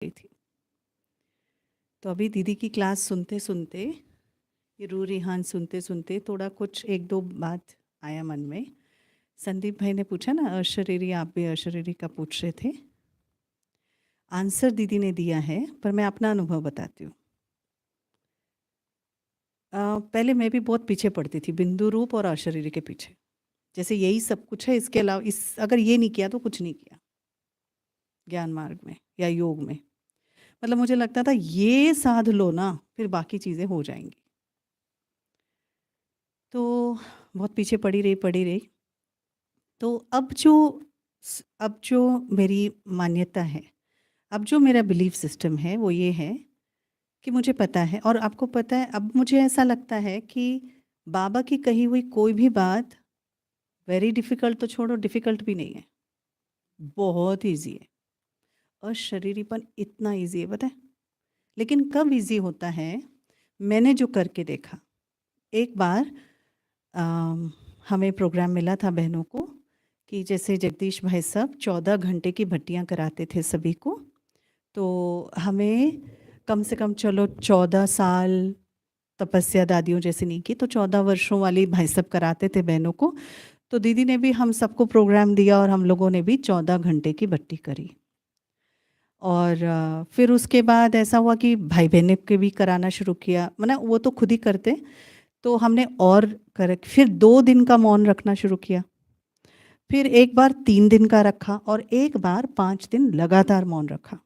गई थी। तो अभी दीदी की क्लास सुनते सुनते, ये रू रिहान सुनते सुनते थोड़ा कुछ एक दो बात आया मन में। संदीप भाई ने पूछा ना अशरीरी, आप भी अशरीरी का पूछ रहे थे। आंसर दीदी ने दिया है, पर मैं अपना अनुभव बताती हूँ। पहले मैं भी बहुत पीछे पड़ती थी बिंदु रूप और अशरीरी के पीछे, जैसे यही सब कुछ है, इसके अलावा अगर ये नहीं किया तो कुछ नहीं किया ज्ञान मार्ग में या योग में। मतलब मुझे लगता था ये साध लो ना, फिर बाकी चीज़ें हो जाएंगी। तो बहुत पीछे पड़ी रही। तो अब जो मेरी मान्यता है, अब जो मेरा बिलीफ सिस्टम है वो ये है कि मुझे पता है, और आपको पता है, अब मुझे ऐसा लगता है कि बाबा की कही हुई कोई भी बात वेरी डिफ़िकल्ट तो छोड़ो, डिफ़िकल्ट भी नहीं है, बहुत ईज़ी है। अशरीरीपन इतना ईज़ी है, पता है? लेकिन कब ईज़ी होता है, मैंने जो करके देखा। एक बार हमें प्रोग्राम मिला था बहनों को कि जैसे जगदीश भाई साहब 14 घंटे की भट्टियाँ कराते थे सभी को, तो हमें कम से कम चलो 14 साल तपस्या दादियों जैसे नहीं की, तो 14 वर्षों वाली भाई साहब कराते थे बहनों को। तो दीदी ने भी हम सबको प्रोग्राम दिया और हम लोगों ने भी 14 घंटे की भट्टी करी। और फिर उसके बाद ऐसा हुआ कि भाई बहन के भी कराना शुरू किया, मतलब वो तो खुद ही करते, तो हमने और कर फिर 2 दिन का मौन रखना शुरू किया, फिर एक बार 3 दिन का रखा और एक बार 5 दिन लगातार मौन रखा।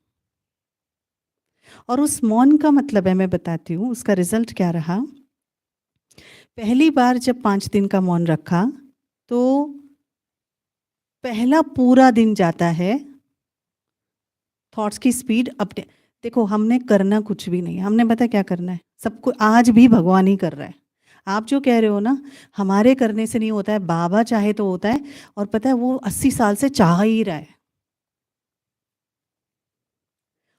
और उस मौन का मतलब है, मैं बताती हूँ उसका रिजल्ट क्या रहा। पहली बार जब 5 दिन का मौन रखा, तो पहला पूरा दिन जाता है थॉट्स की स्पीड अपने। देखो, हमने करना कुछ भी नहीं, हमने पता क्या करना है, सबको आज भी भगवान ही कर रहा है। आप जो कह रहे हो ना, हमारे करने से नहीं होता है, बाबा चाहे तो होता है। और पता है वो 80 साल से चाह ही रहा है,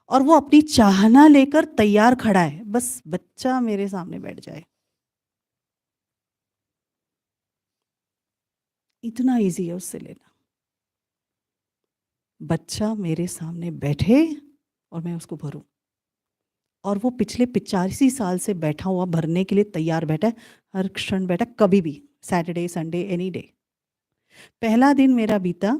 और वो अपनी चाहना लेकर तैयार खड़ा है, बस बच्चा मेरे सामने बैठ जाए। इतना इजी है उससे लेना। बच्चा मेरे सामने बैठे और मैं उसको भरूं, और वो पिछले 85 साल से बैठा हुआ भरने के लिए तैयार बैठा है, हर क्षण बैठा, कभी भी, सैटरडे संडे एनी डे। पहला दिन मेरा बीता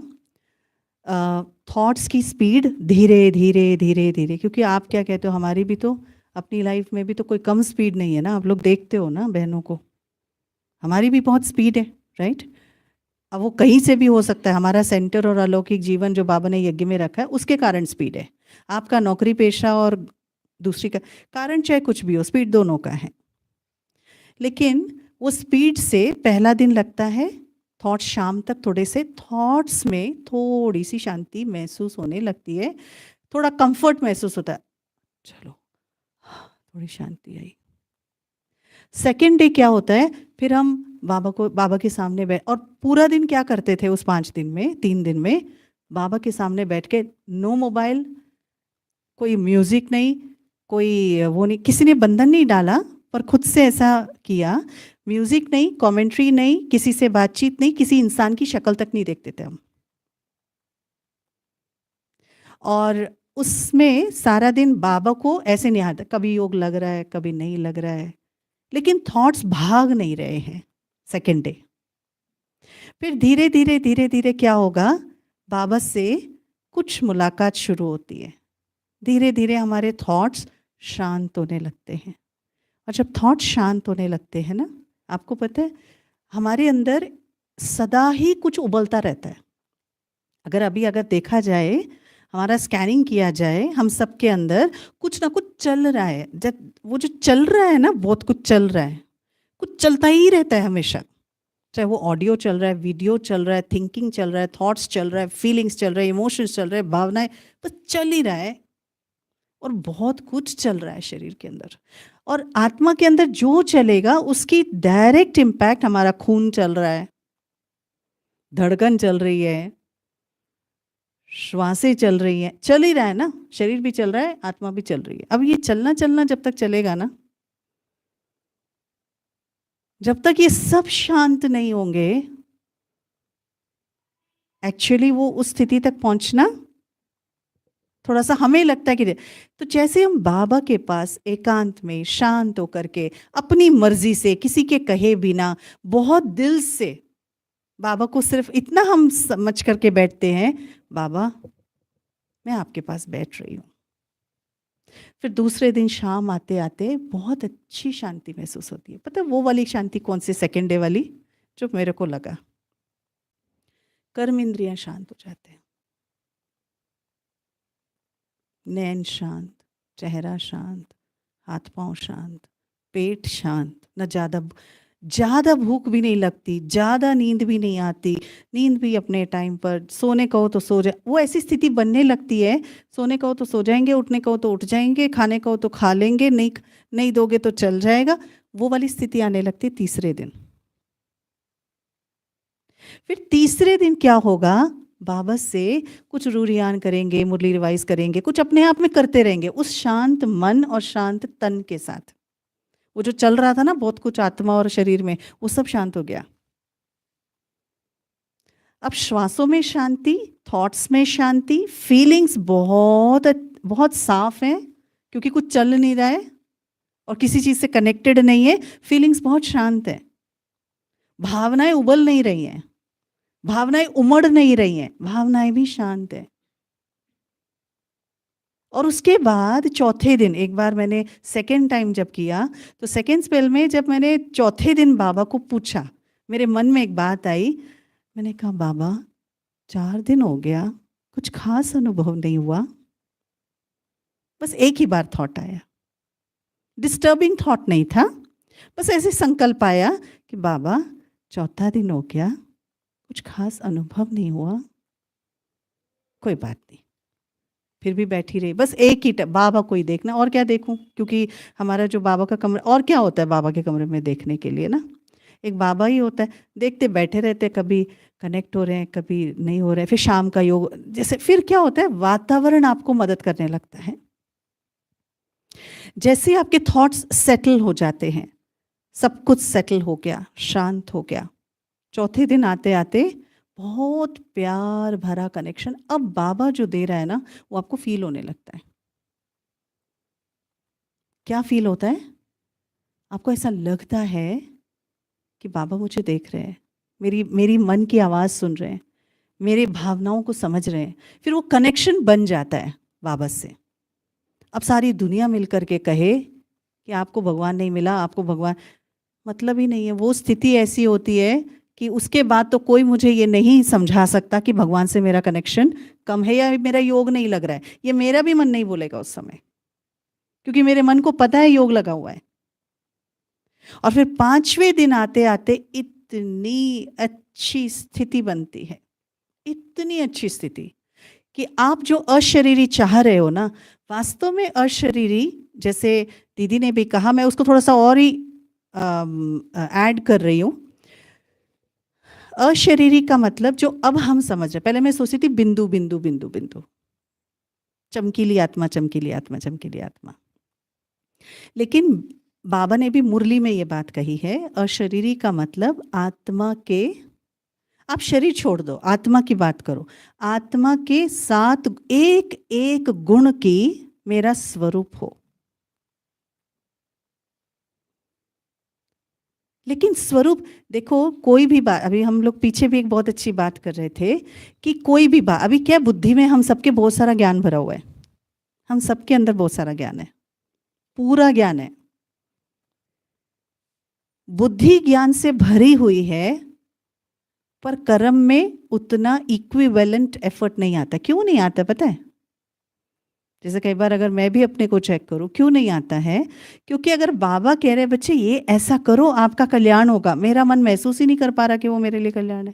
थॉट्स की स्पीड धीरे धीरे धीरे धीरे, क्योंकि आप क्या कहते हो, हमारी भी तो अपनी लाइफ में भी तो कोई कम स्पीड नहीं है ना, आप लोग देखते हो ना बहनों को, हमारी भी बहुत स्पीड है, राइट? अब वो कहीं से भी हो सकता है, हमारा सेंटर और अलौकिक जीवन जो बाबा ने यज्ञ में रखा है उसके कारण स्पीड है। आपका नौकरी पेशा और दूसरी का कारण चाहे कुछ भी हो, स्पीड दोनों का है। लेकिन वो स्पीड से पहला दिन लगता है, थॉट शाम तक थोड़े से थॉट्स में थोड़ी सी शांति महसूस होने लगती है, थोड़ा कंफर्ट महसूस होता है, चलो थोड़ी शांति आई। सेकेंड डे क्या होता है, फिर हम बाबा के सामने बैठ, और पूरा दिन क्या करते थे उस 5 दिन में, 3 दिन में बाबा के सामने बैठ के, नो मोबाइल, कोई म्यूजिक नहीं, कोई वो नहीं, किसी ने बंधन नहीं डाला, पर खुद से ऐसा किया। म्यूजिक नहीं, कमेंट्री नहीं, किसी से बातचीत नहीं, किसी इंसान की शक्ल तक नहीं देखते थे हम। और उसमें सारा दिन बाबा को ऐसे नहीं आता, कभी योग लग रहा है कभी नहीं लग रहा है, लेकिन थॉट्स भाग नहीं रहे हैं। सेकेंड डे फिर धीरे धीरे धीरे धीरे क्या होगा, बाबा से कुछ मुलाकात शुरू होती है, धीरे धीरे हमारे थॉट्स शांत होने लगते हैं। और जब थॉट शांत होने लगते हैं ना, आपको पता है हमारे अंदर सदा ही कुछ उबलता रहता है। अगर देखा जाए, हमारा स्कैनिंग किया जाए, हम सबके अंदर कुछ ना कुछ चल रहा है। जब वो जो चल रहा है ना, बहुत कुछ चल रहा है, कुछ चलता ही रहता है हमेशा, चाहे वो ऑडियो चल रहा है, वीडियो चल रहा है, थिंकिंग चल रहा है, थॉट्स चल रहा है, फीलिंग्स चल रहे हैं, इमोशंस चल रहे हैं, भावनाएं, बस चल ही रहा है। और बहुत कुछ चल रहा है शरीर के अंदर, और आत्मा के अंदर जो चलेगा उसकी डायरेक्ट इम्पैक्ट, हमारा खून चल रहा है, धड़कन चल रही है, श्वासें चल रही हैं, चल ही रहा है ना, शरीर भी चल रहा है, आत्मा भी चल रही है। अब ये चलना चलना जब तक चलेगा ना, जब तक ये सब शांत नहीं होंगे, एक्चुअली वो उस स्थिति तक पहुंचना थोड़ा-सा हमें लगता है कि तो जैसे हम बाबा के पास एकांत में शांत होकर के अपनी मर्ज़ी से किसी के कहे बिना बहुत दिल से बाबा को सिर्फ़ इतना हम समझ कर के बैठते हैं, बाबा मैं आपके पास बैठ रही हूँ। फिर दूसरे दिन शाम आते-आते बहुत अच्छी शांति महसूस होती है। पता है वो वाली शांति कौन-सी सेकंड डे वाली? जो मेरे को लगा। कर्म इंद्रियाँ शांत हो जाते हैं। नैन शांत, चेहरा शांत, हाथ-पाँव शांत, पेट शांत, ना ज़्यादा भूख भी नहीं लगती, ज़्यादा नींद भी नहीं आती, नींद भी अपने टाइम पर, सोने कहो तो सो जाए, वो ऐसी स्थिति बनने लगती है, सोने कहो तो सो जाएँगे, उठने कहो तो उठ जाएँगे, खाने कहो तो खा लेंगे, नहीं दोगे तो चल जाएगा, वो वाली स्थिति आने लगती है तीसरे दिन। फिर तीसरे दिन क्या होगा? बाबा से कुछ रूरियान करेंगे, मुरली रिवाइज करेंगे, कुछ अपने आप में करते रहेंगे, उस शांत मन और शांत तन के साथ। वो जो चल रहा था ना बहुत कुछ आत्मा और शरीर में, वो सब शांत हो गया। अब श्वासों में शांति, थॉट्स में शांति, फीलिंग्स बहुत साफ हैं क्योंकि कुछ चल नहीं रहा है और किसी चीज़ से कनेक्टेड नहीं है, फीलिंग्स बहुत शांत है। भावनाएं उबल नहीं रही हैं, भावनाएं उमड़ नहीं रही हैं, भावनाएं भी शांत है। और उसके बाद चौथे दिन एक बार मैंने सेकेंड टाइम जब किया, तो सेकेंड स्पेल में जब मैंने चौथे दिन बाबा को पूछा, मेरे मन में एक बात आई, मैंने कहा बाबा 4 दिन हो गया, कुछ खास अनुभव नहीं हुआ। बस एक ही बार थॉट आया, डिस्टर्बिंग थॉट नहीं था, बस ऐसे संकल्प आया कि बाबा चौथा दिन हो गया, कुछ खास अनुभव नहीं हुआ, कोई बात नहीं। फिर भी बैठी रही, बस एक ही बाबा को ही देखना, और क्या देखूं, क्योंकि हमारा जो बाबा का कमरा, और क्या होता है बाबा के कमरे में देखने के लिए ना, एक बाबा ही होता है, देखते बैठे रहते, कभी कनेक्ट हो रहे हैं, कभी नहीं हो रहे हैं। फिर शाम का योग जैसे, फिर क्या होता है, वातावरण आपको मदद करने लगता है। जैसे आपके थॉट्स सेटल हो जाते हैं, सब कुछ सेटल हो गया, शांत हो गया, चौथे दिन आते आते बहुत प्यार भरा कनेक्शन अब बाबा जो दे रहा है ना, वो आपको फील होने लगता है। क्या फील होता है? आपको ऐसा लगता है कि बाबा मुझे देख रहे हैं, मेरी मन की आवाज़ सुन रहे हैं, मेरे भावनाओं को समझ रहे हैं। फिर वो कनेक्शन बन जाता है बाबा से। अब सारी दुनिया मिल कर के कहे कि आपको भगवान नहीं मिला, आपको भगवान, मतलब ही नहीं है। वो स्थिति ऐसी होती है कि उसके बाद तो कोई मुझे ये नहीं समझा सकता कि भगवान से मेरा कनेक्शन कम है या मेरा योग नहीं लग रहा है। ये मेरा भी मन नहीं बोलेगा उस समय, क्योंकि मेरे मन को पता है योग लगा हुआ है। और फिर 5वें दिन आते आते इतनी अच्छी स्थिति बनती है, इतनी अच्छी स्थिति कि आप जो अशरीरी चाह रहे हो ना, वास्तव में अशरीरी, जैसे दीदी ने भी कहा, मैं उसको थोड़ा सा और ही ऐड कर रही हूँ। अशरीरी का मतलब जो अब हम समझ रहे, पहले मैं सोचती थी बिंदु बिंदु बिंदु बिंदु, चमकीली आत्मा चमकीली आत्मा चमकीली आत्मा, लेकिन बाबा ने भी मुरली में ये बात कही है, अशरीरी का मतलब आत्मा के, आप शरीर छोड़ दो, आत्मा की बात करो, आत्मा के साथ एक एक गुण की मेरा स्वरूप हो। लेकिन स्वरूप देखो, कोई भी बात, अभी हम लोग पीछे भी एक बहुत अच्छी बात कर रहे थे कि कोई भी बात, अभी क्या बुद्धि में हम सबके बहुत सारा ज्ञान भरा हुआ है, हम सबके अंदर बहुत सारा ज्ञान है, पूरा ज्ञान है, बुद्धि ज्ञान से भरी हुई है, पर कर्म में उतना इक्विवेलेंट एफर्ट नहीं आता। क्यों नहीं आता पता है? जैसे कई बार अगर मैं भी अपने को चेक करूं, क्यों नहीं आता है? क्योंकि अगर बाबा कह रहे बच्चे ये ऐसा करो आपका कल्याण होगा, मेरा मन महसूस ही नहीं कर पा रहा कि वो मेरे लिए कल्याण है।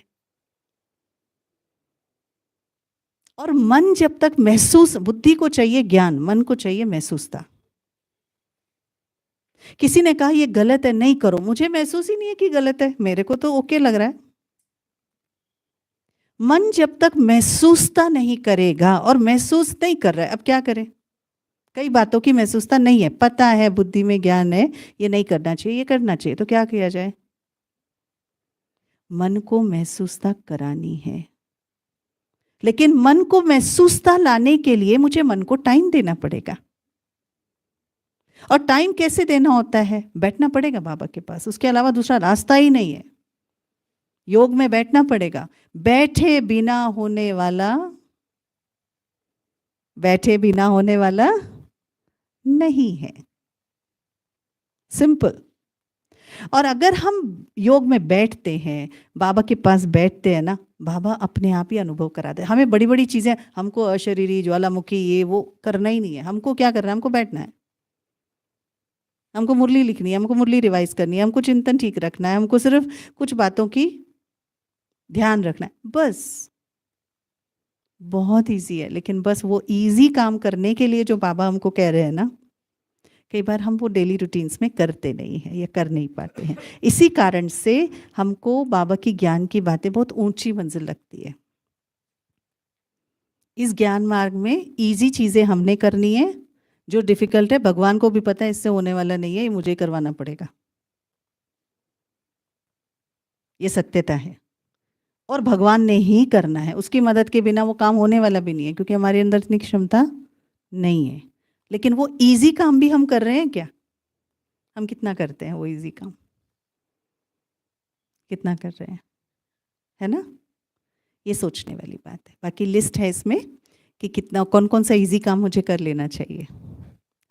और मन जब तक महसूस, बुद्धि को चाहिए ज्ञान, मन को चाहिए महसूसता। किसी ने कहा ये गलत है, नहीं करो, मुझे महसूस ही नहीं है कि गलत है, मेरे को तो ओके लग रहा है। मन जब तक महसूसता नहीं करेगा, और महसूस नहीं कर रहा है, अब क्या करें? कई बातों की महसूसता नहीं है, पता है, बुद्धि में ज्ञान है, ये नहीं करना चाहिए, ये करना चाहिए, तो क्या किया जाए? मन को महसूसता करानी है। लेकिन मन को महसूसता लाने के लिए मुझे मन को टाइम देना पड़ेगा। और टाइम कैसे देना होता है? बैठना पड़ेगा बाबा के पास, उसके अलावा दूसरा रास्ता ही नहीं है। योग में बैठना पड़ेगा। बैठे बिना होने वाला, बैठे बिना होने वाला नहीं है, सिंपल। और अगर हम योग में बैठते हैं, बाबा के पास बैठते हैं ना, बाबा अपने आप ही अनुभव कराते हैं। हमें बड़ी बड़ी चीजें, हमको अशरीरी, ज्वालामुखी, ये वो करना ही नहीं है। हमको क्या करना है? हमको बैठना है, हमको मुरली लिखनी है, हमको मुरली रिवाइज करनी है, हमको चिंतन ठीक रखना है, हमको सिर्फ कुछ बातों की ध्यान रखना है, बस। बहुत इजी है। लेकिन बस वो इजी काम करने के लिए जो बाबा हमको कह रहे हैं ना, कई बार हम वो डेली रूटीन्स में करते नहीं हैं या कर नहीं पाते हैं। इसी कारण से हमको बाबा की ज्ञान की बातें बहुत ऊंची मंजिल लगती है। इस ज्ञान मार्ग में इजी चीज़ें हमने करनी है, जो डिफिकल्ट है भगवान को भी पता है इससे होने वाला नहीं है, ये मुझे करवाना पड़ेगा। ये सत्यता है। और भगवान ने ही करना है, उसकी मदद के बिना वो काम होने वाला भी नहीं है, क्योंकि हमारे अंदर इतनी क्षमता नहीं है। लेकिन वो इजी काम भी हम कर रहे हैं क्या? हम कितना करते हैं वो इजी काम? कितना कर रहे हैं? है ना? ये सोचने वाली बात है। बाकी लिस्ट है इसमें कि कितना, कौन कौन सा इजी काम मुझे कर लेना चाहिए।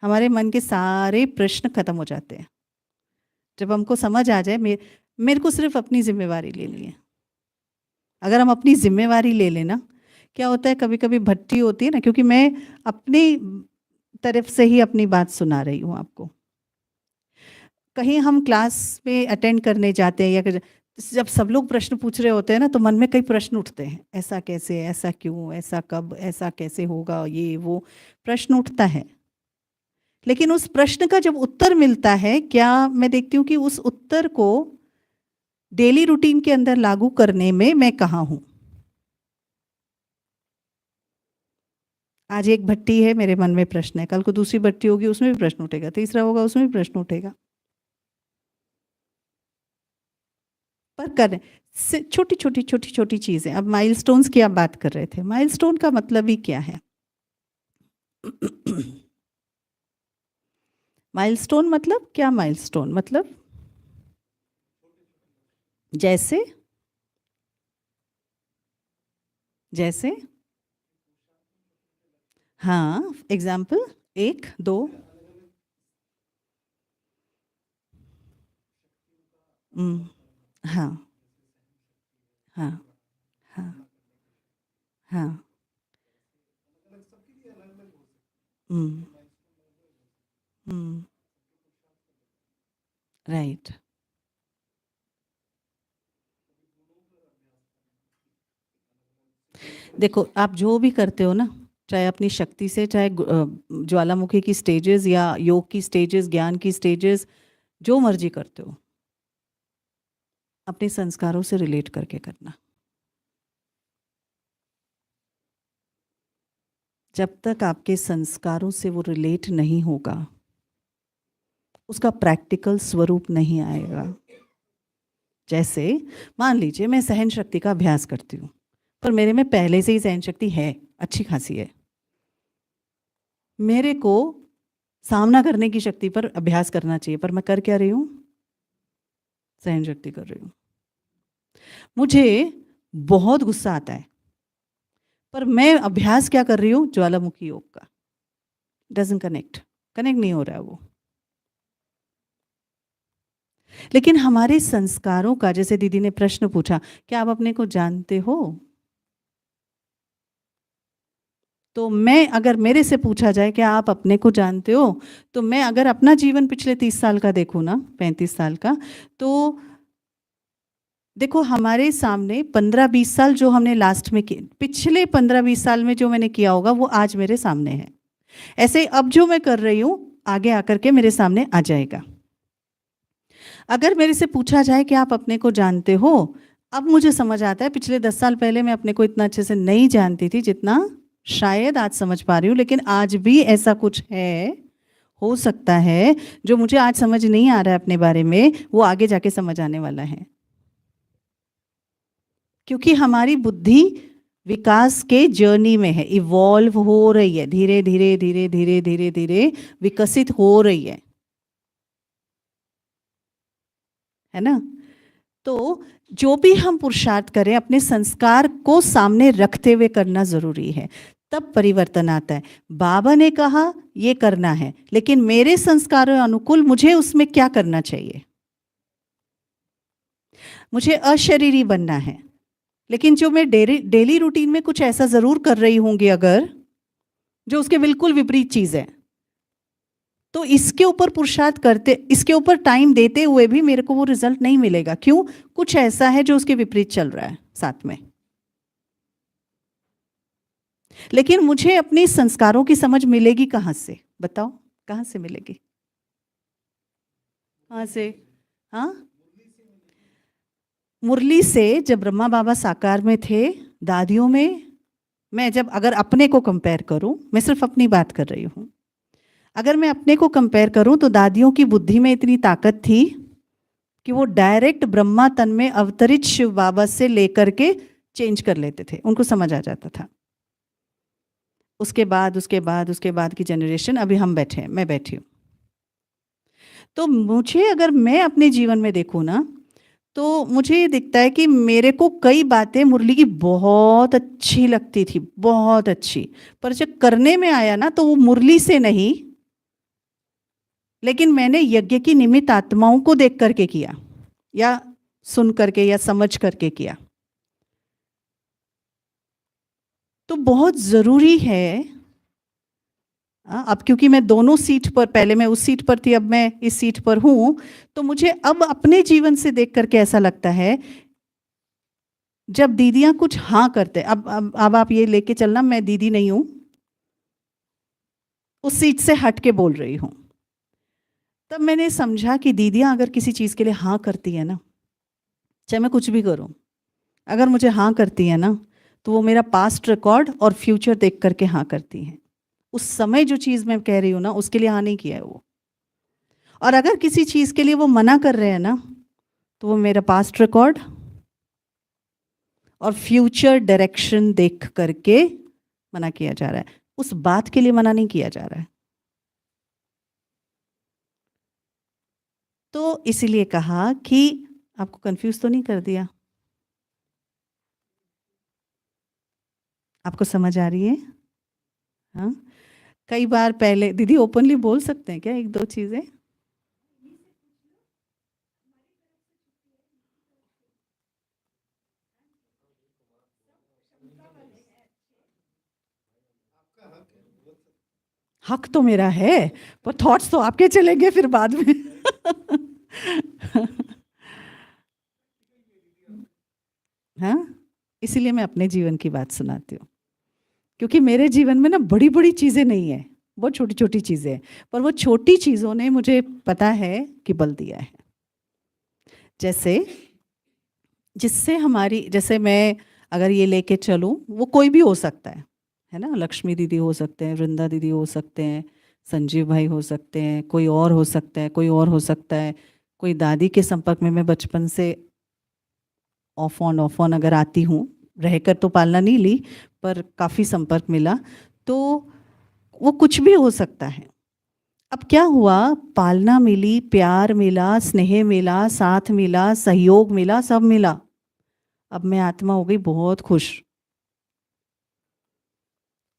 हमारे मन के सारे प्रश्न खत्म हो जाते हैं जब हमको समझ आ जाए मेरे को सिर्फ अपनी जिम्मेवारी लेनी है। अगर हम अपनी जिम्मेवारी ले लेना, क्या होता है, कभी कभी भट्टी होती है ना, क्योंकि मैं अपनी तरफ से ही अपनी बात सुना रही हूँ आपको। कहीं हम क्लास में अटेंड करने जाते हैं या जब सब लोग प्रश्न पूछ रहे होते हैं ना, तो मन में कई प्रश्न उठते हैं, ऐसा कैसे, ऐसा क्यों, ऐसा कब, ऐसा कैसे होगा, ये वो प्रश्न उठता है। लेकिन उस प्रश्न का जब उत्तर मिलता है, क्या मैं देखती हूँ कि उस उत्तर को डेली रूटीन के अंदर लागू करने में मैं कहाँ हूँ। आज एक भट्टी है, मेरे मन में प्रश्न है, कल को दूसरी भट्टी होगी, उसमें भी प्रश्न उठेगा, तीसरा होगा, उसमें भी प्रश्न उठेगा। पर कर छोटी छोटी छोटी छोटी चीजें। अब माइलस्टोन्स की आप बात कर रहे थे, माइलस्टोन का मतलब ही क्या है? माइलस्टोन मतलब क्या? माइलस्टोन मतलब जैसे जैसे हाँ, एग्जाम्पल, एक दो। हाँ हाँ हाँ हाँ। राइट। देखो, आप जो भी करते हो ना, चाहे अपनी शक्ति से, चाहे ज्वालामुखी की स्टेजेस या योग की स्टेजेस, ज्ञान की स्टेजेस, जो मर्जी करते हो, अपने संस्कारों से रिलेट करके करना। जब तक आपके संस्कारों से वो रिलेट नहीं होगा, उसका प्रैक्टिकल स्वरूप नहीं आएगा। जैसे मान लीजिए मैं सहन शक्ति का अभ्यास करती हूँ, पर मेरे में पहले से ही सहन शक्ति है, अच्छी खासी है। मेरे को सामना करने की शक्ति पर अभ्यास करना चाहिए, पर मैं कर क्या रही हूँ? सहन शक्ति कर रही हूँ। मुझे बहुत गुस्सा आता है, पर मैं अभ्यास क्या कर रही हूँ? ज्वालामुखी योग का। डजंट कनेक्ट नहीं हो रहा है वो। लेकिन हमारे संस्कारों का, जैसे दीदी ने प्रश्न पूछा, क्या आप अपने को जानते हो? तो मैं, अगर मेरे से पूछा जाए कि आप अपने को जानते हो, तो मैं अगर अपना जीवन पिछले 30 साल का देखूँ ना, 35 साल का, तो देखो हमारे सामने 15-20 साल जो हमने लास्ट में किए, पिछले 15-20 साल में जो मैंने किया होगा वो आज मेरे सामने है। ऐसे अब जो मैं कर रही हूँ आगे आकर के मेरे सामने आ जाएगा। अगर मेरे से पूछा जाए कि आप अपने को जानते हो, अब मुझे समझ आता है पिछले 10 साल पहले मैं अपने को इतना अच्छे से नहीं जानती थी जितना शायद आज समझ पा रही हूँ। लेकिन आज भी ऐसा कुछ है, हो सकता है, जो मुझे आज समझ नहीं आ रहा है अपने बारे में, वो आगे जाके समझ आने वाला है। क्योंकि हमारी बुद्धि विकास के जर्नी में है, इवॉल्व हो रही है, धीरे धीरे धीरे धीरे धीरे धीरे विकसित हो रही है ना। तो जो भी हम पुरुषार्थ करें अपने संस्कार को सामने रखते हुए करना जरूरी है, तब परिवर्तन आता है। बाबा ने कहा ये करना है, लेकिन मेरे संस्कारों अनुकूल मुझे उसमें क्या करना चाहिए। मुझे अशरीरी बनना है, लेकिन जो मैं डेली रूटीन में कुछ ऐसा जरूर कर रही होंगी अगर जो उसके बिल्कुल विपरीत चीज है, तो इसके ऊपर पुरुषार्थ करते, इसके ऊपर टाइम देते हुए भी मेरे को वो रिजल्ट नहीं मिलेगा। क्यों? कुछ ऐसा है जो उसके विपरीत चल रहा है साथ में। लेकिन मुझे अपने संस्कारों की समझ मिलेगी कहां से? बताओ, कहां से मिलेगी? कहां से? हाँ, मुरली से। जब ब्रह्मा बाबा साकार में थे, दादियों में, मैं जब अगर अपने को कंपेयर करूं, मैं सिर्फ अपनी बात कर रही हूं, अगर मैं अपने को कंपेयर करूं तो दादियों की बुद्धि में इतनी ताकत थी कि वो डायरेक्ट ब्रह्मा तन में अवतरित शिव बाबा से लेकर के चेंज कर लेते थे, उनको समझ आ जाता था। उसके बाद की जनरेशन, अभी हम बैठे हैं, मैं बैठी हूँ। तो मुझे, अगर मैं अपने जीवन में देखूँ ना, तो मुझे ये दिखता है कि मेरे को कई बातें मुरली की बहुत अच्छी लगती थी, बहुत अच्छी, पर जब करने में आया ना तो वो मुरली से नहीं, लेकिन मैंने यज्ञ की निमित्त आत्माओं को देख करके किया, या सुन करके, या समझ करके किया। तो बहुत जरूरी है। अब क्योंकि मैं दोनों सीट पर, पहले मैं उस सीट पर थी, अब मैं इस सीट पर हूं, तो मुझे अब अपने जीवन से देख करके ऐसा लगता है, जब दीदियां कुछ हाँ करते, अब आप ये लेके चलना, मैं दीदी नहीं हूं, उस सीट से हट के बोल रही हूं। तब मैंने समझा कि दीदियां अगर किसी चीज के लिए हाँ करती है ना, चाहे मैं कुछ भी करूं, अगर मुझे हाँ करती है ना, तो वो मेरा पास्ट रिकॉर्ड और फ्यूचर देख करके हाँ करती हैं। उस समय जो चीज मैं कह रही हूँ ना, उसके लिए हाँ नहीं किया है वो। और अगर किसी चीज के लिए वो मना कर रहे हैं ना, तो वो मेरा पास्ट रिकॉर्ड और फ्यूचर डायरेक्शन देख करके मना किया जा रहा है, उस बात के लिए मना नहीं किया जा रहा है। तो इसीलिए कहा कि आपको कंफ्यूज तो नहीं कर दिया? आपको समझ आ रही है? हाँ, कई बार पहले दीदी ओपनली बोल सकते हैं क्या एक दो चीजें? हक तो मेरा है, पर थॉट्स तो आपके चलेंगे फिर बाद में। हाँ, इसीलिए मैं अपने जीवन की बात सुनाती हूँ, क्योंकि मेरे जीवन में ना बड़ी बड़ी चीजें नहीं है, बहुत छोटी छोटी चीजें हैं, पर वो छोटी चीजों ने मुझे पता है कि बल दिया है। जैसे, जिससे हमारी, जैसे मैं अगर ये लेके चलूं, वो कोई भी हो सकता है ना, लक्ष्मी दीदी हो सकते हैं, वृंदा दीदी हो सकते हैं, संजीव भाई हो सकते हैं, कोई और हो सकता है, कोई और हो सकता है, कोई दादी के संपर्क में मैं बचपन से ऑफ ऑन अगर आती हूँ, रहकर तो पालना नहीं ली, पर काफ़ी संपर्क मिला, तो वो कुछ भी हो सकता है। अब क्या हुआ, पालना मिली, प्यार मिला, स्नेह मिला, साथ मिला, सहयोग मिला, सब मिला। अब मैं आत्मा हो गई बहुत खुश।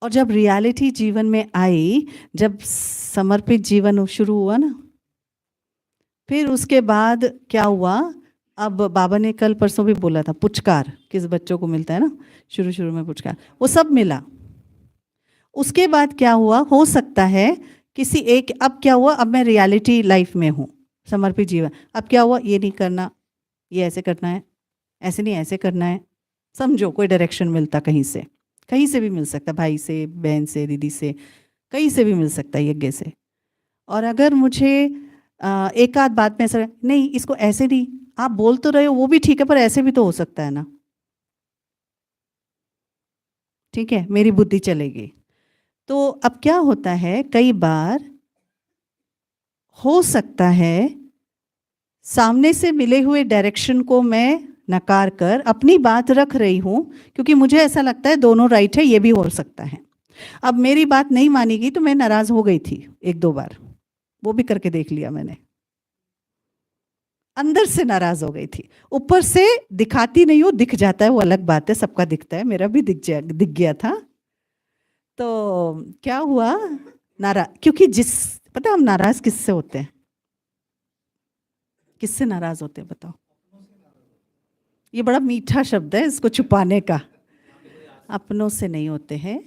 और जब रियलिटी जीवन में आई, जब समर्पित जीवन शुरू हुआ ना, फिर उसके बाद क्या हुआ, अब बाबा ने कल परसों भी बोला था, पुचकार किस बच्चों को मिलता है ना, शुरू शुरू में पुचकार, वो सब मिला। उसके बाद क्या हुआ, हो सकता है किसी एक, अब क्या हुआ, अब मैं रियलिटी लाइफ में हूँ, समर्पित जीवन। अब क्या हुआ, ये नहीं करना, ये ऐसे करना है, ऐसे नहीं ऐसे करना है, समझो कोई डायरेक्शन मिलता कहीं से, कहीं से भी मिल सकता, भाई से, बहन से, दीदी से, कहीं से भी मिल सकता है, यज्ञ से। और अगर मुझे एक आध बात में ऐसा, नहीं इसको ऐसे नहीं, आप बोल तो रहे हो वो भी ठीक है, पर ऐसे भी तो हो सकता है ना, ठीक है, मेरी बुद्धि चलेगी। तो अब क्या होता है, कई बार हो सकता है सामने से मिले हुए डायरेक्शन को मैं नकार कर अपनी बात रख रही हूँ, क्योंकि मुझे ऐसा लगता है दोनों राइट है, ये भी हो सकता है। अब मेरी बात नहीं मानी गई तो मैं नाराज हो गई थी 1-2 बार, वो भी करके देख लिया मैंने। अंदर से नाराज हो गई थी, ऊपर से दिखाती नहीं हूँ, दिख जाता है वो अलग बात है, सबका दिखता है, मेरा भी दिख गया था। तो क्या हुआ, क्योंकि पता हम नाराज किससे होते हैं, किससे नाराज होते हैं बताओ? ये बड़ा मीठा शब्द है इसको छुपाने का। अपनों से नहीं होते हैं,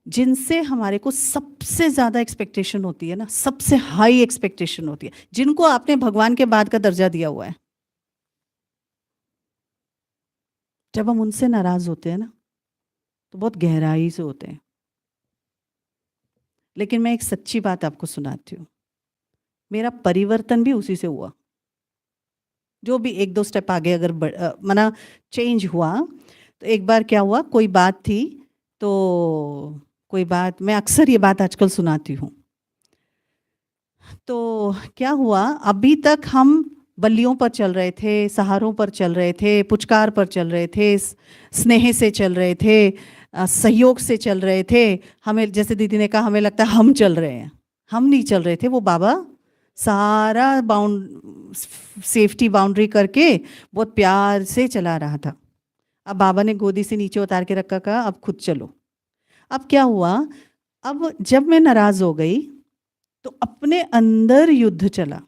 जिनसे हमारे को सबसे ज्यादा एक्सपेक्टेशन होती है ना, सबसे हाई एक्सपेक्टेशन होती है, जिनको आपने भगवान के बाद का दर्जा दिया हुआ है, जब हम उनसे नाराज होते हैं ना तो बहुत गहराई से होते हैं। लेकिन मैं एक सच्ची बात आपको सुनाती हूँ, मेरा परिवर्तन भी उसी से हुआ। जो भी 1-2 स्टेप आगे अगर मना चेंज हुआ, तो एक बार क्या हुआ, कोई बात थी, तो कोई बात, मैं अक्सर ये बात आजकल सुनाती हूँ। तो क्या हुआ, अभी तक हम बल्लियों पर चल रहे थे, सहारों पर चल रहे थे, पुचकार पर चल रहे थे, स्नेह से चल रहे थे, सहयोग से चल रहे थे। हमें, जैसे दीदी ने कहा, हमें लगता है हम चल रहे हैं, हम नहीं चल रहे थे, वो बाबा सारा सेफ्टी बाउंड्री करके बहुत प्यार से चला रहा था। अब बाबा ने गोदी से नीचे उतार के रखा, कहा अब खुद चलो। अब क्या हुआ, अब जब मैं नाराज हो गई तो अपने अंदर युद्ध चला।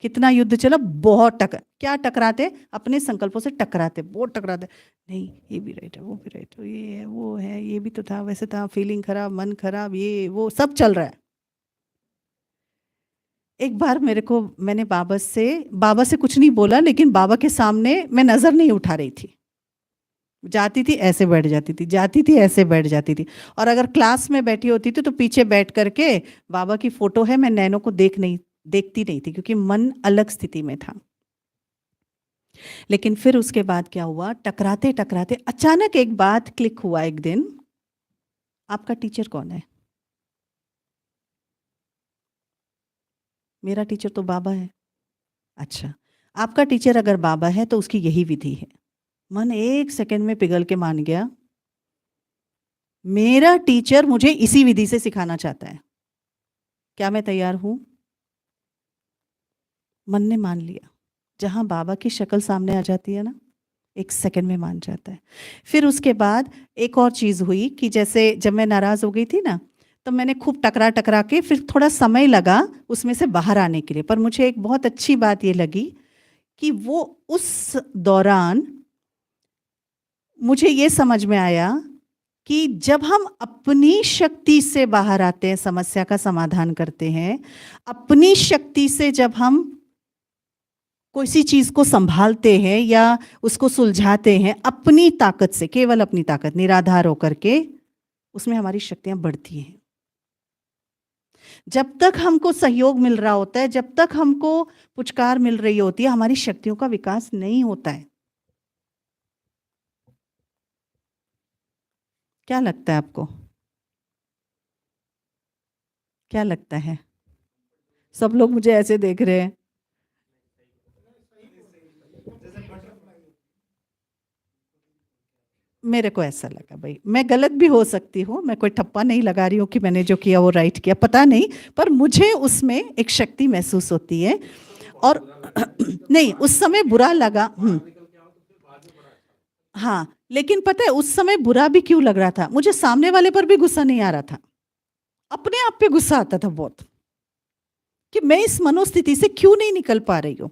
कितना युद्ध चला, बहुत क्या टकराते, अपने संकल्पों से टकराते, बहुत टकराते, नहीं ये भी राइट है, वो भी राइट है, ये है, वो है, ये भी तो था, वैसे था, फीलिंग खराब, मन खराब, ये वो सब चल रहा है। एक बार मैंने बाबा से कुछ नहीं बोला, लेकिन बाबा के सामने मैं नजर नहीं उठा रही थी, जाती थी ऐसे बैठ जाती थी, जाती थी ऐसे बैठ जाती थी। और अगर क्लास में बैठी होती थी तो पीछे बैठ करके, बाबा की फोटो है, मैं नैनो को देखती नहीं थी, क्योंकि मन अलग स्थिति में था। लेकिन फिर उसके बाद क्या हुआ, टकराते टकराते अचानक एक बात क्लिक हुआ एक दिन, आपका टीचर कौन है? मेरा टीचर तो बाबा है। अच्छा, आपका टीचर अगर बाबा है तो उसकी यही विधि है। मन 1 सेकंड में पिघल के मान गया, मेरा टीचर मुझे इसी विधि से सिखाना चाहता है, क्या मैं तैयार हूं? मन ने मान लिया। जहां बाबा की शक्ल सामने आ जाती है ना, 1 सेकंड में मान जाता है। फिर उसके बाद एक और चीज हुई कि जैसे जब मैं नाराज हो गई थी ना, तो मैंने खूब टकरा टकरा के, फिर थोड़ा समय लगा उसमें से बाहर आने के लिए, पर मुझे एक बहुत अच्छी बात ये लगी कि वो उस दौरान मुझे ये समझ में आया कि जब हम अपनी शक्ति से बाहर आते हैं, समस्या का समाधान करते हैं, अपनी शक्ति से जब हम किसी चीज को संभालते हैं या उसको सुलझाते हैं, अपनी ताकत से, केवल अपनी ताकत, निराधार होकर के, उसमें हमारी शक्तियां बढ़ती हैं। जब तक हमको सहयोग मिल रहा होता है, जब तक हमको पुचकार मिल रही होती है, हमारी शक्तियों का विकास नहीं होता है। क्या लगता है आपको? क्या लगता है? सब लोग मुझे ऐसे देख रहे हैं। मेरे को ऐसा लगा, भाई मैं गलत भी हो सकती हूँ, मैं कोई ठप्पा नहीं लगा रही हूँ कि मैंने जो किया वो राइट किया, पता नहीं, पर मुझे उसमें एक शक्ति महसूस होती है। और नहीं, उस समय बुरा लगा। हाँ, लेकिन पता है उस समय बुरा भी क्यों लग रहा था, मुझे सामने वाले पर भी गुस्सा नहीं आ रहा था, अपने आप पे गुस्सा आता था बहुत, कि मैं इस मनोस्थिति से क्यों नहीं निकल पा रही हूँ,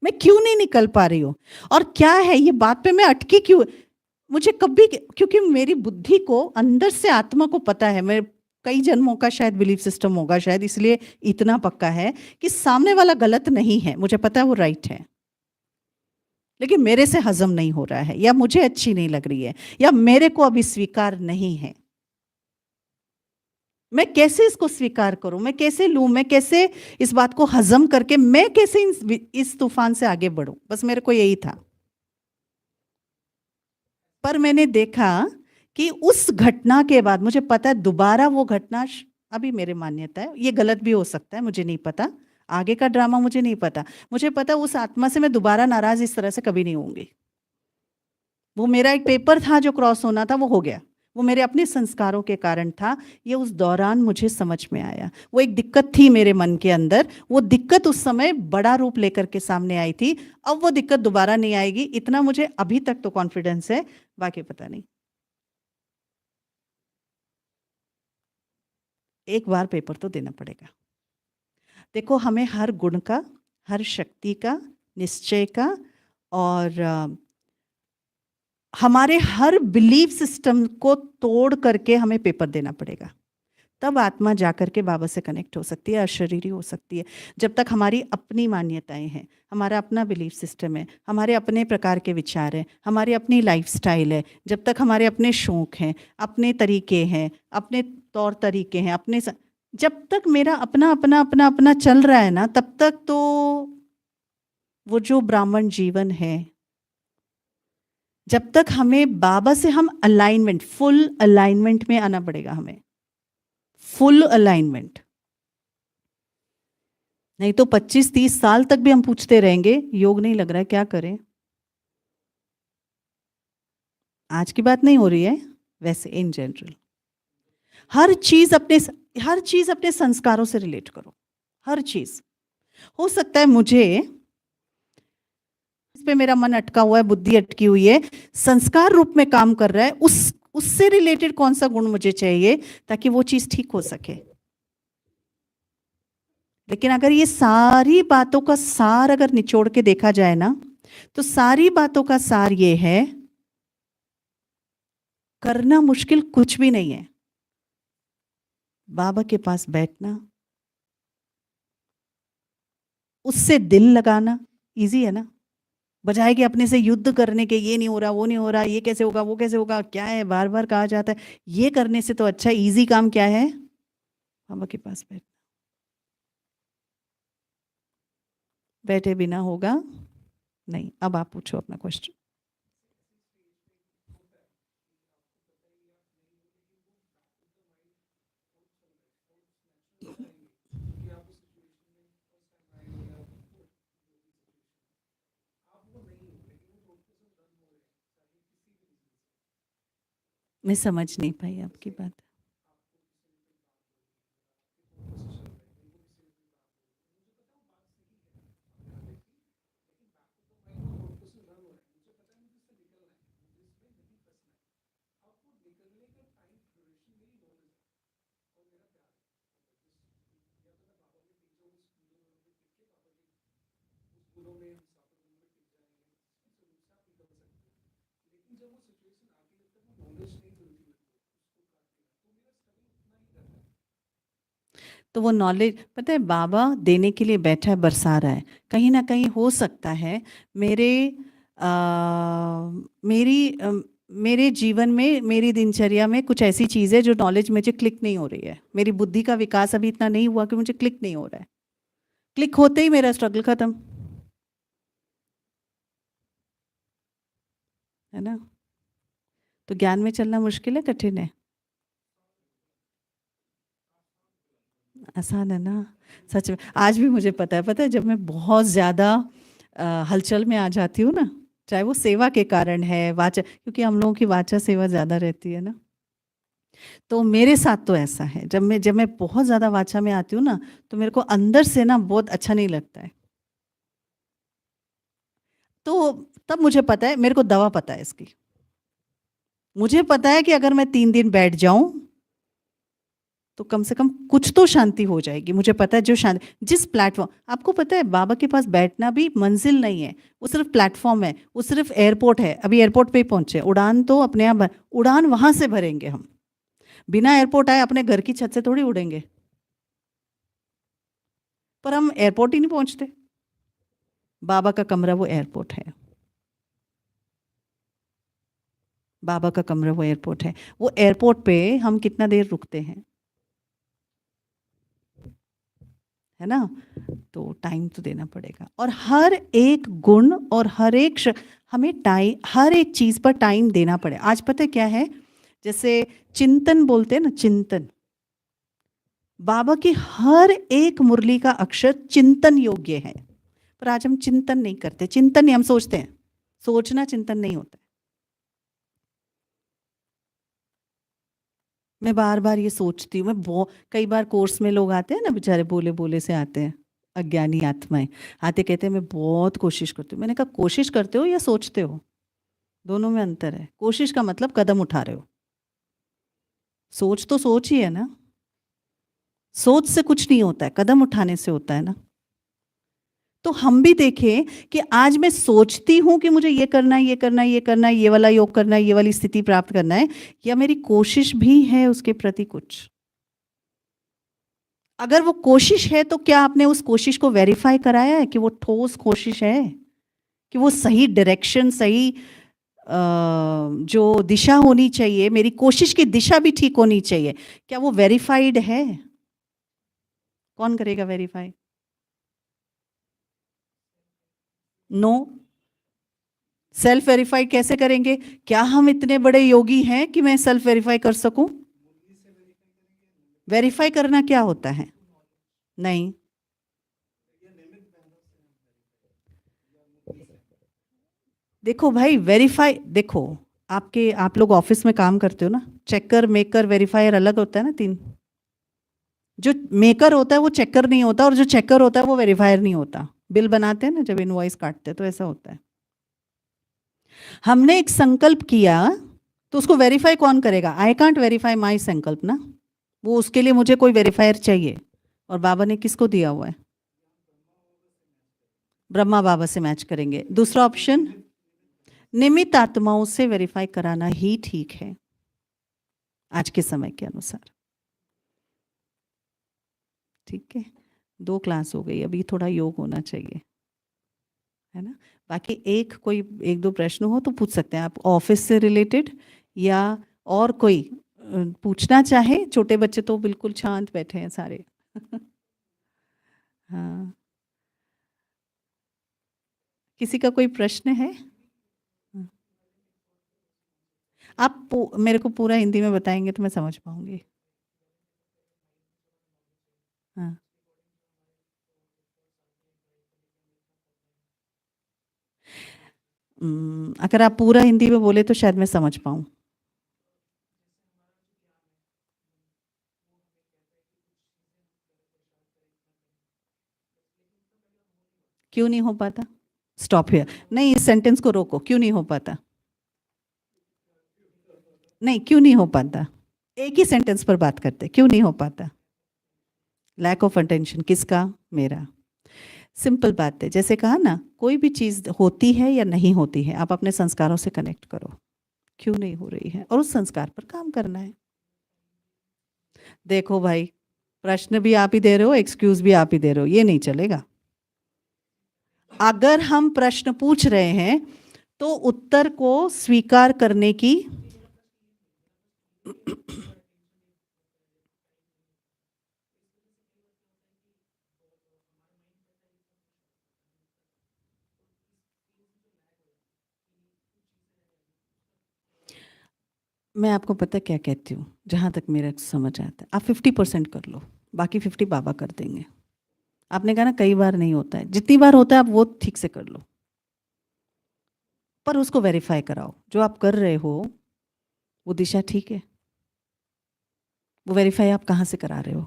मैं क्यों नहीं निकल पा रही हूँ, और क्या है ये बात पे मैं अटकी क्यों। मुझे कभी, क्योंकि मेरी बुद्धि को, अंदर से आत्मा को पता है, मैं कई जन्मों का शायद बिलीफ सिस्टम होगा, शायद इसलिए इतना पक्का है कि सामने वाला गलत नहीं है, मुझे पता है वो राइट है, लेकिन मेरे से हजम नहीं हो रहा है, या मुझे अच्छी नहीं लग रही है, या मेरे को अभी स्वीकार नहीं है। मैं कैसे इसको स्वीकार करूं, मैं कैसे लूं, मैं कैसे इस बात को हजम करके, मैं कैसे इस तूफान से आगे बढ़ूं, बस मेरे को यही था। पर मैंने देखा कि उस घटना के बाद मुझे पता है दोबारा वो घटना, अभी मेरे मान्यता है, ये गलत भी हो सकता है, मुझे नहीं पता, आगे का ड्रामा मुझे नहीं पता। मुझे पता उस आत्मा से मैं दोबारा नाराज इस तरह से कभी नहीं होंगी। वो मेरा एक पेपर था जो क्रॉस होना था, वो हो गया। वो मेरे अपने संस्कारों के कारण था। ये उस दौरान मुझे समझ में आया। वो एक दिक्कत थी मेरे मन के अंदर, वो दिक्कत उस समय बड़ा रूप लेकर के सामने आई थी। अब वो दिक्कत दोबारा नहीं आएगी, इतना मुझे अभी तक तो कॉन्फिडेंस है, बाकी पता नहीं। एक बार पेपर तो देना पड़ेगा। देखो, हमें हर गुण का, हर शक्ति का, निश्चय का और हमारे हर बिलीफ सिस्टम को तोड़ करके हमें पेपर देना पड़ेगा। तब आत्मा जाकर के बाबा से कनेक्ट हो सकती है, अशरीरी हो सकती है। जब तक हमारी अपनी मान्यताएं हैं, हमारा अपना बिलीफ सिस्टम है, हमारे अपने प्रकार के विचार हैं, हमारी अपनी लाइफस्टाइल है, जब तक हमारे अपने शौक हैं, अपने तरीके हैं, अपने तौर तरीके हैं, जब तक मेरा अपना अपना अपना अपना चल रहा है ना, तब तक तो वो जो ब्राह्मण जीवन है, जब तक हमें बाबा से हम अलाइनमेंट, फुल अलाइनमेंट में आना पड़ेगा हमें, फुल अलाइनमेंट। नहीं तो 25-30 साल तक भी हम पूछते रहेंगे, योग नहीं लग रहा है, क्या करें। आज की बात नहीं हो रही है, वैसे इन जनरल हर चीज अपने संस्कारों से रिलेट करो। हर चीज हो सकता है मुझे इस पे मेरा मन अटका हुआ है, बुद्धि अटकी हुई है, संस्कार रूप में काम कर रहा है, उससे रिलेटेड कौन सा गुण मुझे चाहिए ताकि वो चीज ठीक हो सके। लेकिन अगर ये सारी बातों का सार अगर निचोड़ के देखा जाए ना, तो सारी बातों का सार ये है, करना मुश्किल कुछ भी नहीं है। बाबा के पास बैठना, उससे दिल लगाना इजी है ना। बजाय कि अपने से युद्ध करने के, ये नहीं हो रहा, वो नहीं हो रहा, ये कैसे होगा, वो कैसे होगा, क्या है, बार बार कहा जाता है, ये करने से तो अच्छा इजी काम क्या है, बाबा के पास बैठे बिना होगा नहीं। अब आप पूछो अपना क्वेश्चन। मैं समझ नहीं पाई आपकी बात। तो वो नॉलेज, पता है, बाबा देने के लिए बैठा है, बरसा रहा है। कहीं ना कहीं हो सकता है मेरे मेरे जीवन में, मेरी दिनचर्या में कुछ ऐसी चीज़ है जो नॉलेज मुझे क्लिक नहीं हो रही है। मेरी बुद्धि का विकास अभी इतना नहीं हुआ कि मुझे क्लिक नहीं हो रहा है। क्लिक होते ही मेरा स्ट्रगल खत्म, है ना। तो ज्ञान में चलना मुश्किल है, कठिन है, आसान है ना। सच में आज भी मुझे पता है जब मैं बहुत ज़्यादा हलचल में आ जाती हूँ ना, चाहे वो सेवा के कारण है, वाचा, क्योंकि हम लोगों की वाचा सेवा ज़्यादा रहती है ना, तो मेरे साथ तो ऐसा है, जब मैं बहुत ज़्यादा वाचा में आती हूँ ना, तो मेरे को अंदर से ना बहुत अच्छा नहीं लगता है। तो तब मुझे पता है, मेरे को दवा पता है इसकी। मुझे पता है कि अगर मैं 3 दिन बैठ जाऊं तो कम से कम कुछ तो शांति हो जाएगी। मुझे पता है जो शांति, जिस प्लेटफॉर्म, आपको पता है बाबा के पास बैठना भी मंजिल नहीं है, वो सिर्फ प्लेटफॉर्म है, वो सिर्फ एयरपोर्ट है। अभी एयरपोर्ट पे ही पहुंचे, उड़ान तो अपने आप उड़ान वहां से भरेंगे हम। बिना एयरपोर्ट आए अपने घर की छत से थोड़ी उड़ेंगे, पर हम एयरपोर्ट ही नहीं पहुंचते। बाबा का कमरा वो एयरपोर्ट है, बाबा का कमरा वो एयरपोर्ट है। वो एयरपोर्ट पे हम कितना देर रुकते हैं, है ना। तो टाइम तो देना पड़ेगा, और हर एक गुण और हर एक हमें टाइम, हर एक चीज़ पर टाइम देना पड़े। आज पता है क्या है, जैसे चिंतन बोलते हैं ना, चिंतन, बाबा की हर एक मुरली का अक्षर चिंतन योग्य है, पर आज हम चिंतन नहीं करते। चिंतन नहीं, हम सोचते हैं। सोचना चिंतन नहीं होता है। मैं बार बार ये सोचती हूँ। कई बार कोर्स में लोग आते हैं ना, बेचारे बोले बोले से आते हैं, अज्ञानी आत्माएं आते, कहते हैं मैं बहुत कोशिश करती हूँ। मैंने कहा कोशिश करते हो या सोचते हो? दोनों में अंतर है। कोशिश का मतलब कदम उठा रहे हो, सोच तो सोच ही है ना। सोच से कुछ नहीं होता है, कदम उठाने से होता है ना। तो हम भी देखें कि आज मैं सोचती हूं कि मुझे ये करना है, ये करना है, ये करना है, ये वाला योग करना है, ये वाली स्थिति प्राप्त करना है, या मेरी कोशिश भी है उसके प्रति कुछ। अगर वो कोशिश है तो क्या आपने उस कोशिश को वेरीफाई कराया है कि वो ठोस कोशिश है, कि वो सही डायरेक्शन, सही जो दिशा होनी चाहिए, मेरी कोशिश की दिशा भी ठीक होनी चाहिए, क्या वो वेरीफाइड है? कौन करेगा वेरीफाई? नो। सेल्फ वेरीफाई कैसे करेंगे? क्या हम इतने बड़े योगी हैं कि मैं सेल्फ वेरीफाई कर सकूं? वेरीफाई करना क्या होता है? नहीं, देखो भाई, वेरीफाई देखो, आप लोग ऑफिस में काम करते हो ना, चेकर मेकर वेरीफायर अलग होता है ना, तीन। जो मेकर होता है वो चेकर नहीं होता, और जो चेकर होता है वो वेरीफायर नहीं होता। बिल बनाते हैं ना जब इनवॉइस काटते हैं तो ऐसा होता है। हमने एक संकल्प किया तो उसको वेरीफाई कौन करेगा? आई कांट वेरीफाई माई संकल्प ना, वो उसके लिए मुझे कोई वेरीफायर चाहिए। और बाबा ने किसको दिया हुआ है? ब्रह्मा बाबा से मैच करेंगे। दूसरा ऑप्शन, निमित्त आत्माओं से वेरीफाई कराना ही ठीक है आज के समय के अनुसार। ठीक है, 2 क्लास हो गई, अभी थोड़ा योग होना चाहिए, है ना। बाकी कोई 1-2 प्रश्न हो तो पूछ सकते हैं आप, ऑफिस से रिलेटेड, या और कोई पूछना चाहे। छोटे बच्चे तो बिल्कुल शांत बैठे हैं सारे। हाँ, किसी का कोई प्रश्न है? हाँ। आप मेरे को पूरा हिंदी में बताएंगे तो मैं समझ पाऊंगी। हाँ। अगर आप पूरा हिंदी में बोले तो शायद मैं समझ पाऊँ। क्यों नहीं हो पाता? Stop here. नहीं, इस सेंटेंस को रोको। क्यों नहीं हो पाता? नहीं, क्यों नहीं हो पाता? एक ही सेंटेंस पर बात करते, क्यों नहीं हो पाता? लैक ऑफ अटेंशन किसका? मेरा। सिंपल बात है, जैसे कहा ना, कोई भी चीज़ होती है या नहीं होती है, आप अपने संस्कारों से कनेक्ट करो। क्यों नहीं हो रही है, और उस संस्कार पर काम करना है। देखो भाई, प्रश्न भी आप ही दे रहे हो, एक्सक्यूज भी आप ही दे रहे हो, ये नहीं चलेगा। अगर हम प्रश्न पूछ रहे हैं तो उत्तर को स्वीकार करने की मैं आपको पता क्या कहती हूँ, जहाँ तक मेरा समझ आता है, आप 50% कर लो, बाकी 50 बाबा कर देंगे। आपने कहा ना कई बार नहीं होता है, जितनी बार होता है आप वो ठीक से कर लो, पर उसको वेरीफाई कराओ। जो आप कर रहे हो वो दिशा ठीक है? वो वेरीफाई आप कहाँ से करा रहे हो?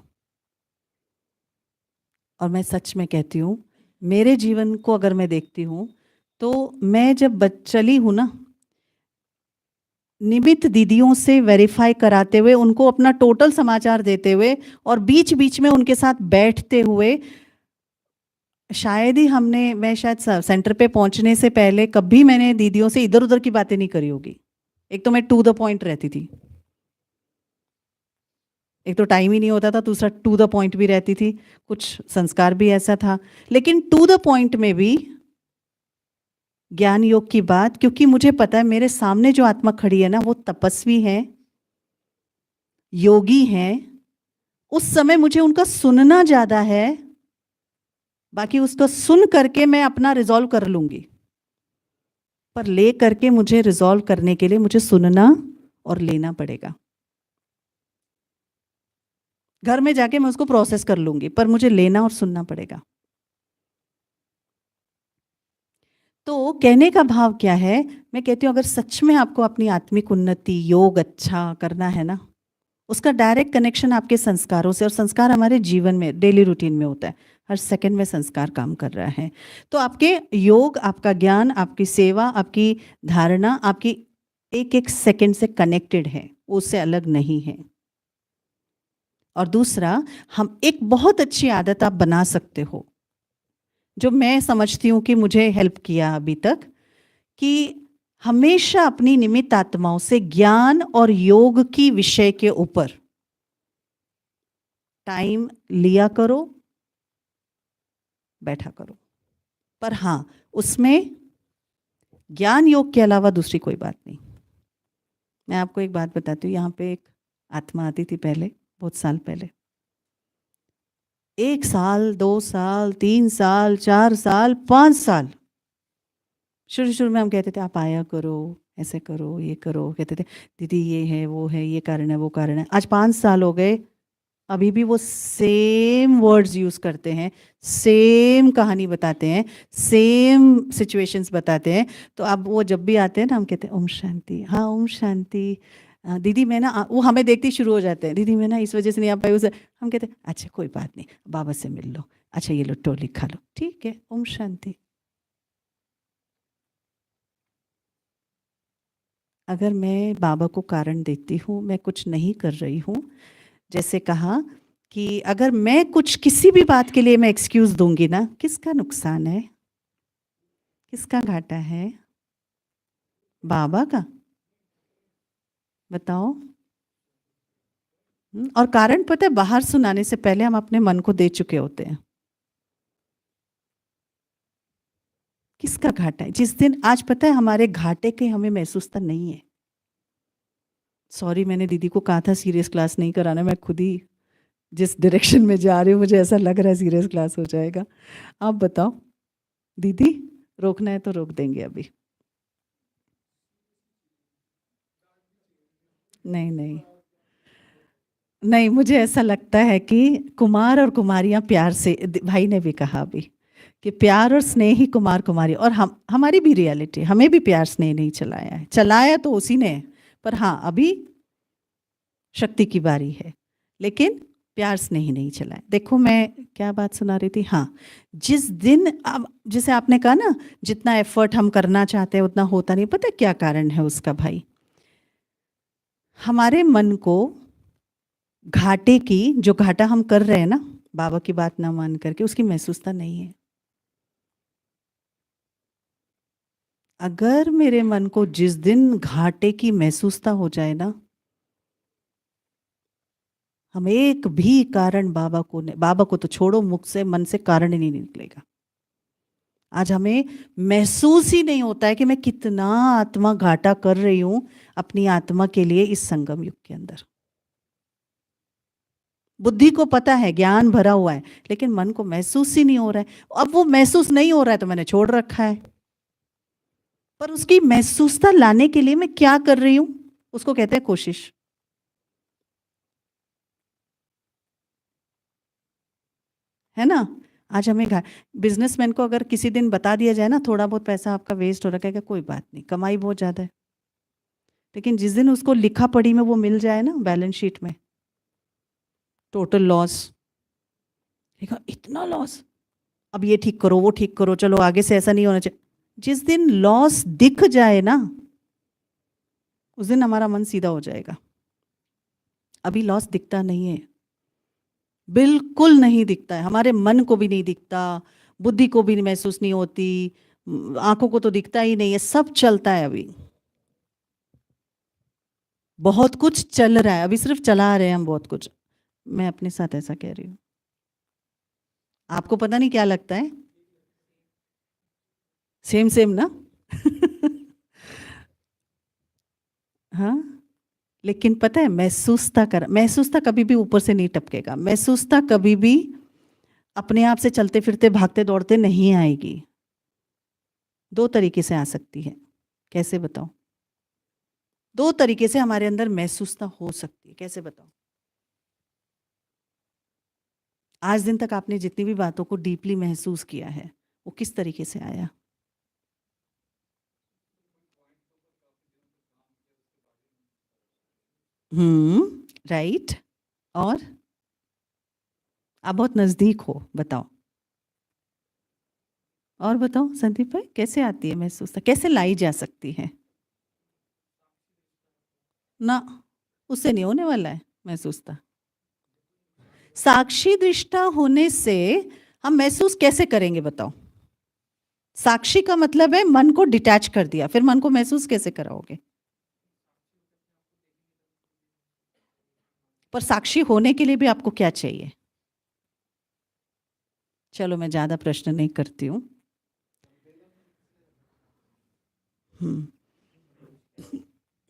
और मैं सच में कहती हूँ, मेरे जीवन को अगर मैं देखती हूँ तो मैं जब चली हूँ ना, निमित्त दीदियों से वेरीफाई कराते हुए, उनको अपना टोटल समाचार देते हुए, और बीच बीच में उनके साथ बैठते हुए, शायद ही मैं शायद सेंटर पे पहुंचने से पहले कभी मैंने दीदियों से इधर उधर की बातें नहीं करी होगी। एक तो मैं टू द पॉइंट रहती थी, एक तो टाइम ही नहीं होता था, दूसरा टू द पॉइंट भी रहती थी, कुछ संस्कार भी ऐसा था। लेकिन टू द पॉइंट में भी ज्ञान योग की बात, क्योंकि मुझे पता है मेरे सामने जो आत्मा खड़ी है ना, वो तपस्वी है, योगी है। उस समय मुझे उनका सुनना ज्यादा है, बाकी उसको सुन करके मैं अपना रिजॉल्व कर लूंगी, पर ले करके मुझे रिजॉल्व करने के लिए मुझे सुनना और लेना पड़ेगा। घर में जाके मैं उसको प्रोसेस कर लूँगी, पर मुझे लेना और सुनना पड़ेगा। तो कहने का भाव क्या है, मैं कहती हूँ अगर सच में आपको अपनी आत्मिक उन्नति, योग अच्छा करना है ना, उसका डायरेक्ट कनेक्शन आपके संस्कारों से, और संस्कार हमारे जीवन में, डेली रूटीन में होता है। हर सेकंड में संस्कार काम कर रहा है। तो आपके योग, आपका ज्ञान, आपकी सेवा, आपकी धारणा, आपकी एक-एक सेकंड से कनेक्टेड है, उससे अलग नहीं है। और दूसरा, हम एक बहुत अच्छी आदत आप बना सकते हो, जो मैं समझती हूँ कि मुझे हेल्प किया अभी तक, कि हमेशा अपनी निमित्त आत्माओं से ज्ञान और योग की विषय के ऊपर टाइम लिया करो, बैठा करो। पर हाँ, उसमें ज्ञान योग के अलावा दूसरी कोई बात नहीं। मैं आपको एक बात बताती हूँ, यहाँ पे एक आत्मा आती थी पहले, बहुत साल पहले। 1 साल, 2 साल, 3 साल, 4 साल, 5 साल, शुरू-शुरू में हम कहते थे, आप आया करो, ऐसे करो, ये करो। कहते थे, दीदी ये है, वो है, ये कारण है, वो कारण है। आज 5 साल हो गए, अभी भी वो सेम वर्ड्स यूज़ करते हैं, सेम कहानी बताते हैं, सेम सिचुएशंस बताते हैं। तो अब वो जब भी आते हैं ना, हम कहते हैं, ओम शांति, हाँ, ओम शांति। दीदी मैं ना वो हमें देखते ही शुरू हो जाते हैं, दीदी मैं ना इस वजह से नहीं आ पाई, उसे हम कहते हैं, अच्छा कोई बात नहीं, बाबा से मिल लो, अच्छा ये लो टॉनिक खा लो, ठीक है, ओम शांति। अगर मैं बाबा को कारण देती हूँ, मैं कुछ नहीं कर रही हूँ, जैसे कहा कि अगर मैं कुछ किसी भी बात के लिए मैं एक्सक्यूज़ दूँगी ना, किसका नुकसान है? किसका घाटा है? बाबा का? बताओ। और कारण पता है, बाहर सुनाने से पहले हम अपने मन को दे चुके होते हैं। किसका घाटा है? जिस दिन आज पता है हमारे घाटे के हमें महसूसता नहीं है। सॉरी मैंने दीदी को कहा था सीरियस क्लास नहीं कराना, मैं खुद ही जिस डायरेक्शन में जा रही हूँ मुझे ऐसा लग रहा है सीरियस क्लास हो जाएगा। आप बताओ दीदी, रोकना है तो रोक देंगे अभी। नहीं, नहीं। नहीं, मुझे ऐसा लगता है कि कुमार और कुमारियाँ प्यार से, भाई ने भी कहा अभी कि प्यार और स्नेह ही कुमार कुमारी, और हम हमारी भी रियलिटी, हमें भी प्यार स्नेह नहीं चलाया है, चलाया तो उसी ने है। पर हाँ, अभी शक्ति की बारी है, लेकिन प्यार स्नेह ही नहीं चलाया। देखो मैं क्या बात सुना रही थी, हाँ, जिस दिन अब जैसे आपने कहा ना, जितना एफर्ट हम करना चाहते हैं उतना होता नहीं, पता क्या कारण है उसका भाई? हमारे मन को घाटे की, जो घाटा हम कर रहे हैं ना, बाबा की बात ना मान करके, उसकी महसूसता नहीं है। अगर मेरे मन को जिस दिन घाटे की महसूसता हो जाए ना, हम एक भी कारण बाबा को तो छोड़ो, मुख से मन से कारण ही नहीं निकलेगा। आज हमें महसूस ही नहीं होता है कि मैं कितना आत्मा घाटा कर रही हूं अपनी आत्मा के लिए इस संगम युग के अंदर। बुद्धि को पता है, ज्ञान भरा हुआ है, लेकिन मन को महसूस ही नहीं हो रहा है। अब वो महसूस नहीं हो रहा है तो मैंने छोड़ रखा है। पर उसकी महसूसता लाने के लिए मैं क्या कर रही हूं, उसको कहते हैं कोशिश। है ना? आज हमें बिजनेसमैन को अगर किसी दिन बता दिया जाए ना, थोड़ा बहुत पैसा आपका वेस्ट हो रहा है, कोई बात नहीं, कमाई बहुत ज्यादा है। लेकिन जिस दिन उसको लिखा पढ़ी में वो मिल जाए ना, बैलेंस शीट में टोटल लॉस, इतना लॉस, अब ये ठीक करो, वो ठीक करो, चलो आगे से ऐसा नहीं होना चाहिए। जिस दिन लॉस दिख जाए ना, उस दिन हमारा मन सीधा हो जाएगा। अभी लॉस दिखता नहीं है, बिल्कुल नहीं दिखता है, हमारे मन को भी नहीं दिखता, बुद्धि को भी महसूस नहीं होती, आंखों को तो दिखता ही नहीं है, सब चलता है अभी। बहुत कुछ चल रहा है अभी, सिर्फ चला रहे हैं हम बहुत कुछ। मैं अपने साथ ऐसा कह रही हूँ। आपको पता नहीं क्या लगता है? सेम सेम ना? हाँ, लेकिन पता है, महसूसता कभी भी ऊपर से नहीं टपकेगा। महसूसता कभी भी अपने आप से चलते फिरते भागते दौड़ते नहीं आएगी। दो तरीके से आ सकती है। कैसे बताओ? दो तरीके से हमारे अंदर महसूसता हो सकती है, कैसे बताओ? आज दिन तक आपने जितनी भी बातों को डीपली महसूस किया है वो किस तरीके से आया? राइट। और आप बहुत नजदीक हो, बताओ। और बताओ संदीप भाई, कैसे आती है महसूस, कैसे लाई जा सकती है? ना, उससे नहीं होने वाला है महसूसता। साक्षी दृष्टा होने से हम महसूस कैसे करेंगे बताओ? साक्षी का मतलब है मन को डिटैच कर दिया, फिर मन को महसूस कैसे कराओगे? पर साक्षी होने के लिए भी आपको क्या चाहिए? चलो मैं ज्यादा प्रश्न नहीं करती हूँ।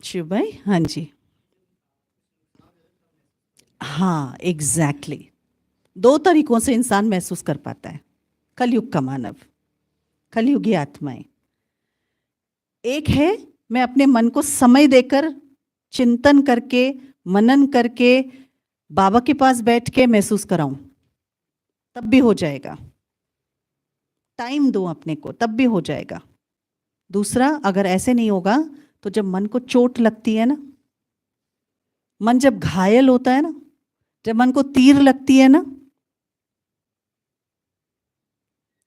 शिव भाई, हाँ जी। हाँ एग्जैक्टली, दो तरीकों से इंसान महसूस कर पाता है, कलयुग का मानव, कलयुगी आत्माएं। एक है मैं अपने मन को समय देकर चिंतन करके मनन करके बाबा के पास बैठ के महसूस कराऊं, तब भी हो जाएगा। टाइम दो अपने को, तब भी हो जाएगा। दूसरा, अगर ऐसे नहीं होगा तो जब मन को चोट लगती है ना, मन जब घायल होता है ना, जब मन को तीर लगती है ना,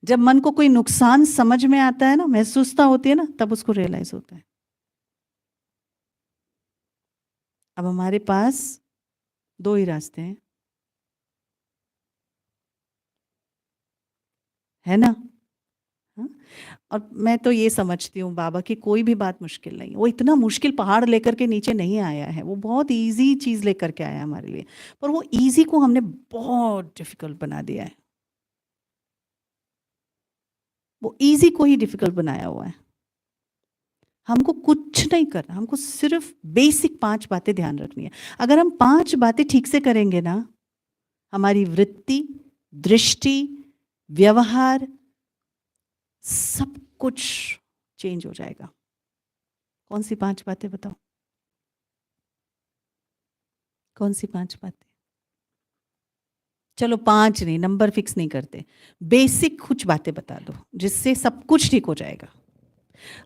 जब मन को कोई नुकसान समझ में आता है ना, महसूसता होती है ना, तब उसको रियलाइज होता है। अब हमारे पास दो ही रास्ते हैं, है ना? हाँ? और मैं तो ये समझती हूँ बाबा की कोई भी बात मुश्किल नहीं, वो इतना मुश्किल पहाड़ लेकर के नीचे नहीं आया है, वो बहुत इजी चीज लेकर के आया हमारे लिए। पर वो इजी को हमने बहुत डिफिकल्ट बना दिया है, वो इजी को ही डिफिकल्ट बनाया हुआ है। हमको कुछ नहीं करना, हमको सिर्फ बेसिक 5 बातें ध्यान रखनी है। अगर हम 5 बातें ठीक से करेंगे ना, हमारी वृत्ति, दृष्टि, व्यवहार, सब कुछ चेंज हो जाएगा। कौन सी 5 बातें बताओ? कौन सी 5 बातें? चलो 5 नहीं, नंबर फिक्स नहीं करते, बेसिक कुछ बातें बता दो जिससे सब कुछ ठीक हो जाएगा।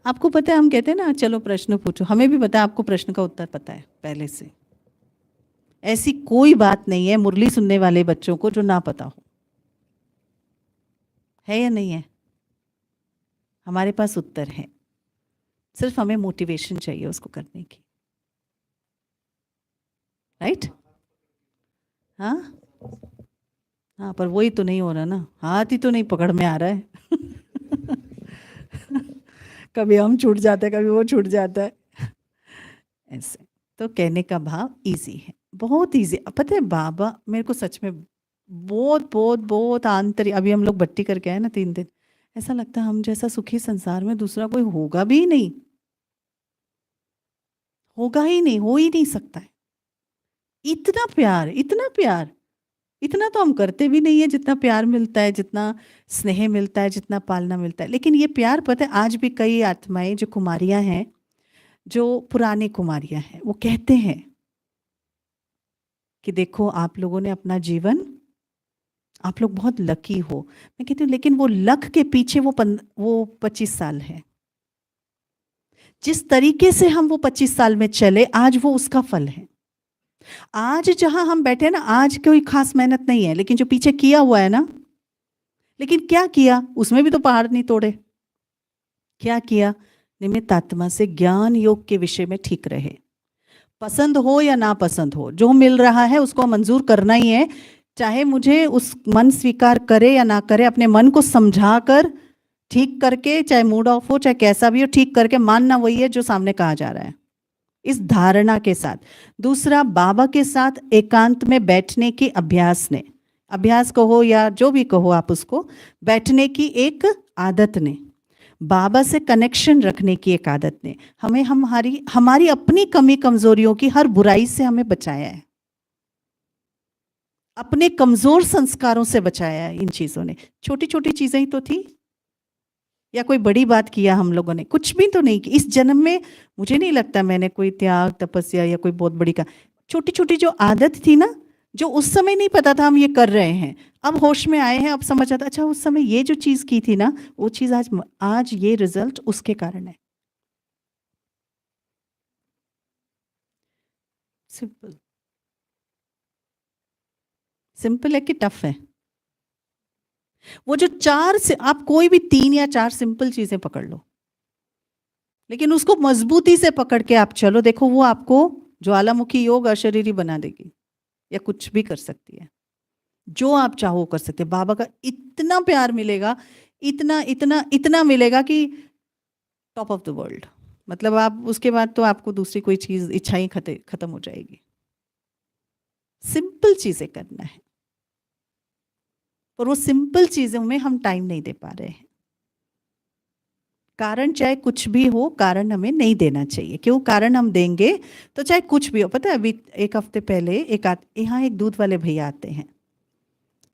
आपको पता है, हम कहते हैं ना चलो प्रश्न पूछो, हमें भी पता है आपको प्रश्न का उत्तर पता है पहले से। ऐसी कोई बात नहीं है मुरली सुनने वाले बच्चों को जो ना पता हो, है या नहीं है? हमारे पास उत्तर है, सिर्फ हमें मोटिवेशन चाहिए उसको करने की। राइट? हाँ हाँ, पर वही तो नहीं हो रहा ना, हाथ ही तो नहीं पकड़ में आ रहा है। कभी हम छूट जाते हैं, कभी वो छूट जाता है। ऐसे तो कहने का भाव इजी है, बहुत इजी। पता है बाबा मेरे को सच में बहुत बहुत बहुत आंतरिक, अभी हम लोग भट्टी करके आए ना 3 दिन, ऐसा लगता है हम जैसा सुखी संसार में दूसरा कोई होगा भी नहीं, होगा ही नहीं, हो ही नहीं सकता है। इतना प्यार, इतना प्यार, इतना तो हम करते भी नहीं है जितना प्यार मिलता है, जितना स्नेह मिलता है, जितना पालना मिलता है। लेकिन ये प्यार पता है आज भी कई आत्माएं जो कुमारियां हैं, जो पुरानी कुमारियां हैं, वो कहते हैं कि देखो आप लोगों ने अपना जीवन, आप लोग बहुत लकी हो। मैं कहती हूँ लेकिन वो लक के पीछे वो 25 साल है, जिस तरीके से हम वो 25 साल में चले आज वो उसका फल है। आज जहां हम बैठे ना, आज कोई खास मेहनत नहीं है, लेकिन जो पीछे किया हुआ है ना, लेकिन क्या किया उसमें भी तो पहाड़ नहीं तोड़े। क्या किया? निमित्त आत्मा से ज्ञान योग के विषय में ठीक रहे, पसंद हो या ना पसंद हो, जो मिल रहा है उसको मंजूर करना ही है। चाहे मुझे उस मन स्वीकार करे या ना करे, अपने मन को समझा कर ठीक करके, चाहे मूड ऑफ हो चाहे कैसा भी हो, ठीक करके मानना वही है जो सामने कहा जा रहा है, इस धारणा के साथ। दूसरा, बाबा के साथ एकांत में बैठने की अभ्यास ने, अभ्यास कहो या जो भी कहो आप उसको, बैठने की एक आदत ने, बाबा से कनेक्शन रखने की एक आदत ने हमें हमारी हमारी अपनी कमी कमजोरियों की हर बुराई से हमें बचाया है, अपने कमजोर संस्कारों से बचाया है। इन चीजों ने, छोटी छोटी चीजें ही तो थी, या कोई बड़ी बात किया हम लोगों ने? कुछ भी तो नहीं की इस जन्म में। मुझे नहीं लगता मैंने कोई त्याग तपस्या या कोई बहुत बड़ी का, छोटी छोटी जो आदत थी ना, जो उस समय नहीं पता था हम ये कर रहे हैं, अब होश में आए हैं, अब समझ आता अच्छा उस समय ये जो चीज़ की थी ना, वो चीज़ आज ये रिज़ल्ट उसके कारण है। सिंपल। सिंपल है कि टफ है? वो जो 4 से आप कोई भी 3 या 4 सिंपल चीज़ें पकड़ लो, लेकिन उसको मज़बूती से पकड़ के आप चलो, देखो वो आपको ज्वालामुखी योग अशरीरी बना देगी या कुछ भी कर सकती है। जो आप चाहो कर सकते हैं। बाबा का इतना प्यार मिलेगा, इतना, इतना, इतना मिलेगा कि टॉप ऑफ द वर्ल्ड। मतलब आप उसके बाद तो आपको दूसरी कोई चीज़ इच्छा ही खत्म हो जाएगी। सिंपल चीज़ें करना है। और वो सिंपल चीज़ों में हम टाइम नहीं दे पा रहे हैं। कारण चाहे कुछ भी हो, कारण हमें नहीं देना चाहिए। क्यों? कारण हम देंगे तो चाहे कुछ भी हो। पता है अभी 1 हफ्ते पहले यहाँ एक दूध वाले भैया आते हैं।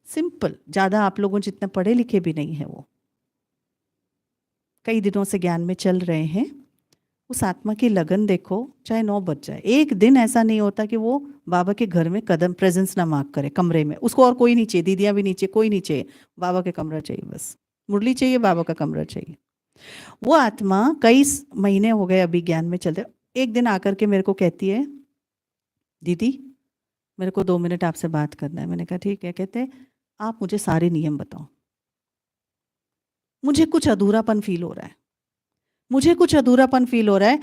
सिंपल, ज़्यादा आप लोगों जितना पढ़े लिखे भी नहीं है वो। कई दिनों से ज्ञान में चल रहे हैं। उस आत्मा की लगन देखो, चाहे 9 बज जाए। एक दिन ऐसा नहीं होता कि वो बाबा के घर में कदम प्रेजेंस ना मार्क करे कमरे में। उसको और कोई नहीं चाहिए, दीदियाँ भी नहीं चाहिए, कोई नहीं चाहिए। बाबा का कमरा चाहिए बस। मुरली चाहिए, बाबा का कमरा चाहिए। वो आत्मा कई महीने हो गए अभी ज्ञान में चलते, एक दिन आकर के मेरे को कहती है, दीदी मेरे को 2 मिनट आपसे बात करना है। मैंने कहा ठीक है। कहते आप मुझे सारे नियम बताओ, मुझे कुछ अधूरापन फील हो रहा है, मुझे कुछ अधूरापन फील हो रहा है।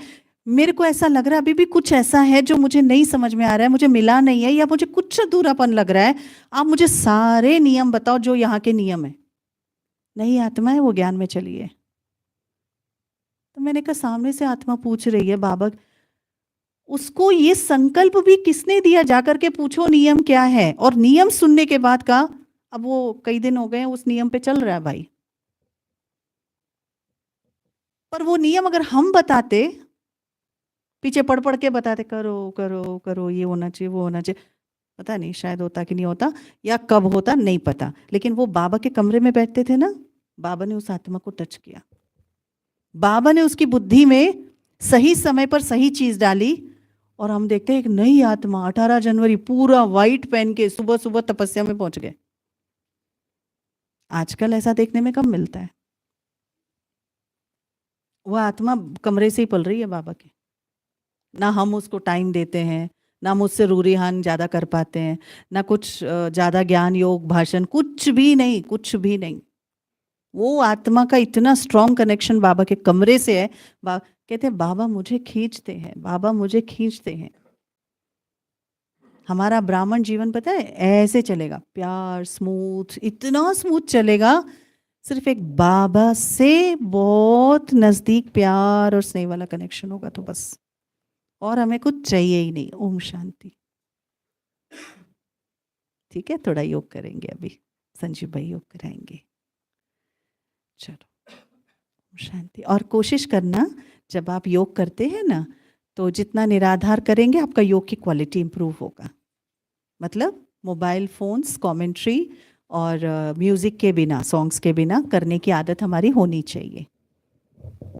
मेरे को ऐसा लग रहा है अभी भी कुछ ऐसा है जो मुझे नहीं समझ में आ रहा है, मुझे मिला नहीं है, या मुझे कुछ अधूरापन लग रहा है। आप मुझे सारे नियम बताओ जो यहाँ के नियम है। नहीं आत्मा है वो ज्ञान में चली है। तो मैंने कहा सामने से आत्मा पूछ रही है बाबा, उसको ये संकल्प भी किसने दिया जाकर के पूछो नियम क्या है। और नियम सुनने के बाद का अब वो कई दिन हो गए उस नियम पे चल रहा है भाई। पर वो नियम अगर हम बताते, पीछे पढ़ पढ़ के बताते, करो करो करो, ये होना चाहिए, वो होना चाहिए, पता नहीं शायद होता कि नहीं होता, या कब होता नहीं पता। लेकिन वो बाबा के कमरे में बैठते थे ना, बाबा ने उस आत्मा को टच किया। बाबा ने उसकी बुद्धि में सही समय पर सही चीज डाली। और हम देखते हैं एक नई आत्मा 18 जनवरी पूरा व्हाइट पहन के सुबह सुबह तपस्या में पहुंच गए। आजकल ऐसा देखने में कम मिलता है। वह आत्मा कमरे से ही पल रही है बाबा के। ना हम उसको टाइम देते हैं, ना मुझसे रूरिहान ज़्यादा कर पाते हैं, ना कुछ ज़्यादा ज्ञान योग भाषण, कुछ भी नहीं, कुछ भी नहीं। वो आत्मा का इतना स्ट्रॉन्ग कनेक्शन बाबा के कमरे से है। कहते हैं बाबा मुझे खींचते हैं, बाबा मुझे खींचते हैं। हमारा ब्राह्मण जीवन पता है ऐसे चलेगा, प्यार स्मूथ, इतना स्मूथ चलेगा। सिर्फ एक बाबा से बहुत नजदीक प्यार और स्नेह वाला कनेक्शन होगा तो बस, और हमें कुछ चाहिए ही नहीं। ओम शांति। ठीक है, थोड़ा योग करेंगे अभी, संजीव भाई योग कराएंगे। चलो ओम शांति। और कोशिश करना जब आप योग करते हैं ना, तो जितना निराधार करेंगे आपका योग की क्वालिटी इंप्रूव होगा। मतलब मोबाइल फोन्स, कमेंट्री और म्यूजिक के बिना, सॉन्ग्स के बिना करने की आदत हमारी होनी चाहिए।